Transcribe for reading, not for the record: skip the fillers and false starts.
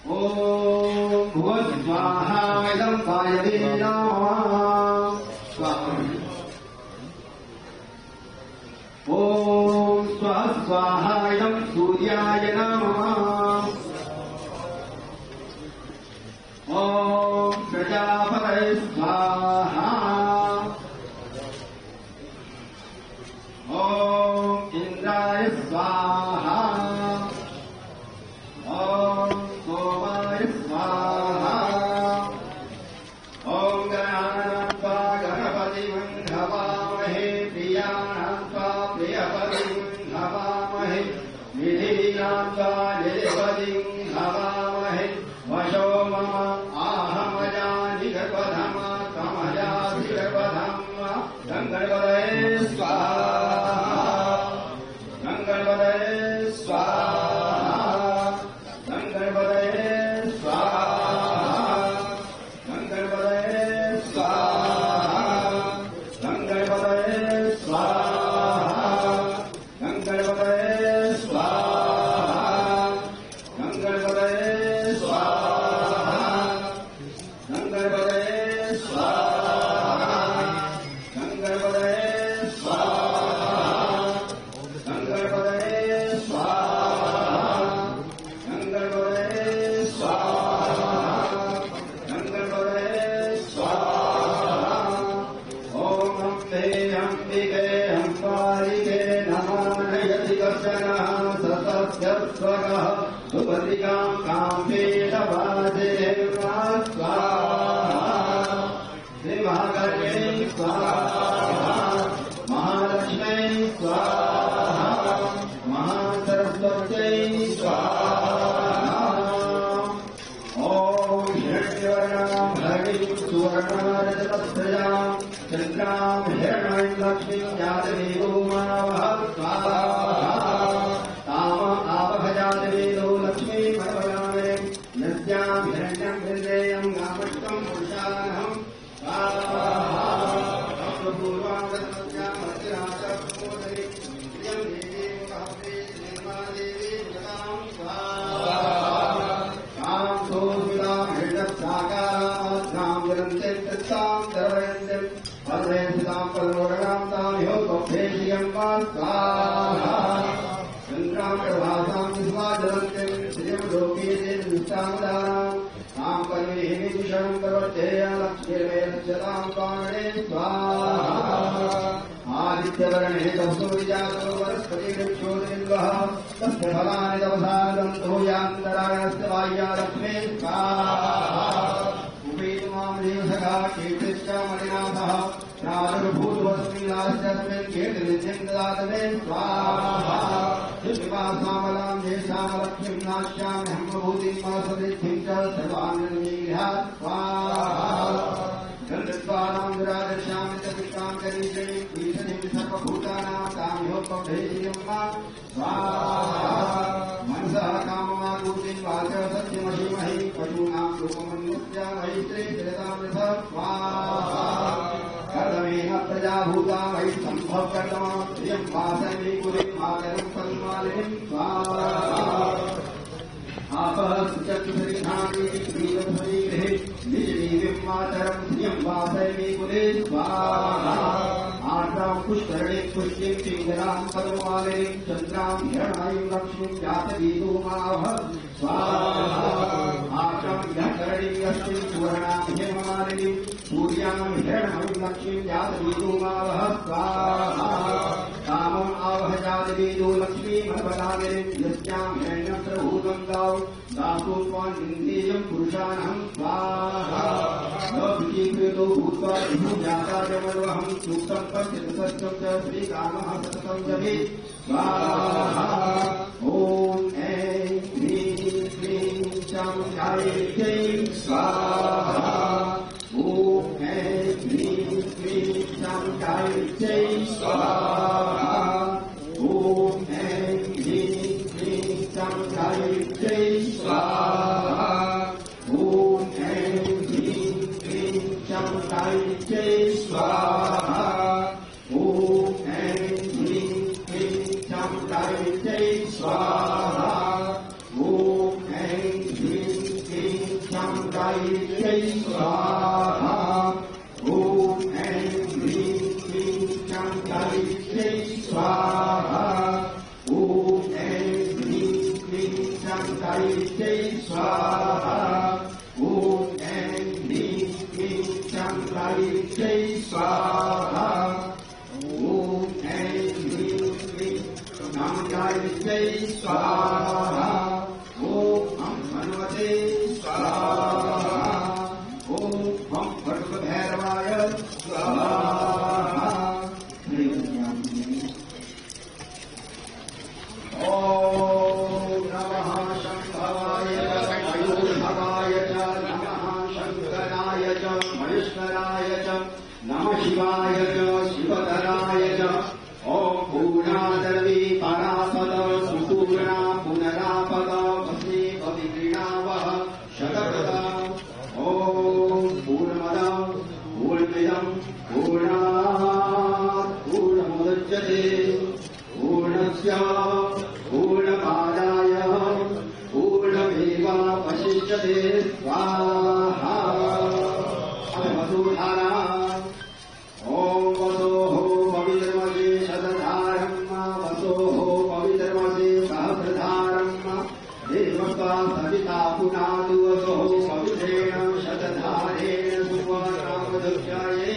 ॐ भुवस्वाहा इदं वायवे नमः स्वाहा ॐ स्वाहा इदं सूर्याय नमः ॐ प्रजापतये स्वाहा ॐ इन्द्राय स्वाहा ॐ सोमाय स्वाहा ॐ गणानां गणपतिं हवामहे प्रियाणां प्रियपतिं हवामहे निधीनां निधिपतिं हवामहे वशो मम आहमजाधिगपधम कमजाधिगपधम गङ्गणपतये स्वाहा गङ्गणपतये स्वाहा गङ्गणपतये स्वाहा गङ्गणपतये स्वाहा गङ्गणपतये स्वाहा गङ्गणपतये स्वाहा गङ्गणपतये स्वाहा गङ्गणपतये स्वाहा गङ्गणपतये स्वाहा गङ्गणपतये स्वाहा गङ्गणपतये स्वाहा गङ्गणपतये स्वाहा ॐ अम्बिके अम्बालिके नमानयति कश्चनः सतस्यस्वगः सुपतिकां काम्पेशवाजे स्वाहा श्रीमहागणे स्वाहा महालक्ष्मै स्वाहा महासरस्वत्यै स्वाहा ॐ हिरण्यवर्णां हरिं सुवर्णरजतस्रजां चन्द्रां हिरण्मयीं लक्ष्मीं जातवेदो मावः स्वाहा ताम आवहजातवेदो लक्ष्मी परवयामे यस्यां हिरण्यं हृदयं गामष्टं पुरुषानहं स्वाहा पूर्वाङ्गस्यां हस्तिराचमोदरे प्रियं देवीं भावे निर्मादेवी जगां स्वाहा तां सोऽस्मितां हृदयसाकारां जलन्ते तत्तां सर्वयन्ते पद्मेशितां पद्मोदगां तां ह्योपभेषियं वा स्वाहा चन्द्रां प्रभासां विश्वा जलन्ते श्रियं लोके निष्ठामुदारां तां परिवेहिनीं विषणं प्रवर्तेय लक्ष्मीर्मेलस्यतां पाणे स्वाहा आदित्यवर्णे तपसो विजातो वनस्पतिवृक्षोर्निर्वः तस्य फलानि तपसा दन्तो यान्तरायणस्य बाह्या लक्ष्मी स्वाहा उपेतुमां देवसखा कीर्तिश्च मणिनाथः प्रादुर्भूतवस्मिन्नास्यस्मिन् कीर्तिनित्यं ददातु मे स्वाहा श्रीपासामलां देशामलक्ष्मीं नाश्याम्यहं विभूतिं मासदिद्धिं च सर्वान्नमीहा स्वाहा गन्धद्वारां विराजस्यामि च पुष्पां करीषणीं ईशनीं सर्वभूतानां काम्योपभेषियं वा स्वाहा मनसः काममाकूतिं वाचः सत्यमहीमहि पशूनां रूपमन्युत्या मैत्रे जगतां रथः स्वाहा कर्दमेन प्रजाभूता वै सम्भवकर्तमा प्रियं वासयमि कुरिं मातरं पद्मालिनीं स्वाहा आपः सुचक्षुषरिधानि श्रीवत्सरीगृहे निजनीविं मातरं प्रियं वासयमि कुले स्वाहा आर्द्रां पुष्करणे पुष्टिं पिङ्गलां पद्ममालिनीं चन्द्रां हिरण्मयीं लक्ष्मीं जातवेदोमावह स्वाहा आर्द्रां ह्यकरणीं अष्टिं सुवर्णां हेममालिनीं सूर्यां हिरण्मयीं लक्ष्मीं जातवेदोमावह स्वाहा कामम् आवह जातवेदो लक्ष्मी मनपदामिनीं यस्यां हिरण्यं प्रभूतं गावं दासो स्वान्निन्देयं पुरुषानहं स्वाहा लौकिकीकृतो भूत्वा विभुजाता जमर्वहं सूक्तं पश्यतसत्यं च श्रीकामः सततं जपे स्वाहा ॐ ऐं ह्रीं क्लीं चामुण्डायै स्वाहा ॐ ऐं ह्रीं क्लीं चामुण्डायै स्वाहा ॐ ऐं ह्रीं क्लीं चामुण्डायै स्वाहा ॐ ऐं ह्रीं क्लीं चामुण्डायै स्वाहा ॐ ऐं ह्रीं क्लीं चामुण्डायै स्वाहा ॐ ऐं ह्रीं गायत्र्यै स्वाहा ॐ ऐं ह्रीं क्लीं चं गायत्र्यै स्वाहा ॐ ऐं ह्रीं क्लीं चं गायत्र्यै स्वाहा ॐ ऐं ह्रीं क्लीं चं गायत्र्यै स्वाहा ॐ ऐं ह्रीं क्लीं चं गायत्र्यै स्वाहा ॐ हनुमते स्वाहा ॐ भट्टभैरवाय स्वाहा ॐ नमः शम्भवाय मयूरभवाय च नमः शङ्कराय च महेश्वराय च नमः शिवाय च शिवधराय च ॐ पूर्णादर्वी परापद सुपूर्णा पुनरापद वसे पविक्रीणावः शतपद ॐ पूर्णमदं पूर्णमिदं पूर्णात् पूर्णमुदच्यते पूर्णस्य पूर्णमादाय पूर्णमेवावशिष्यते स्वाहा वसुधारा ॐ वसोः पवित्रमसे शतधारम् वसोः पवित्रमसे सहस्रधारम् देवता सविता पुनातु वसोः पवित्रेण शतधारेण सुवर्णामदक्षायै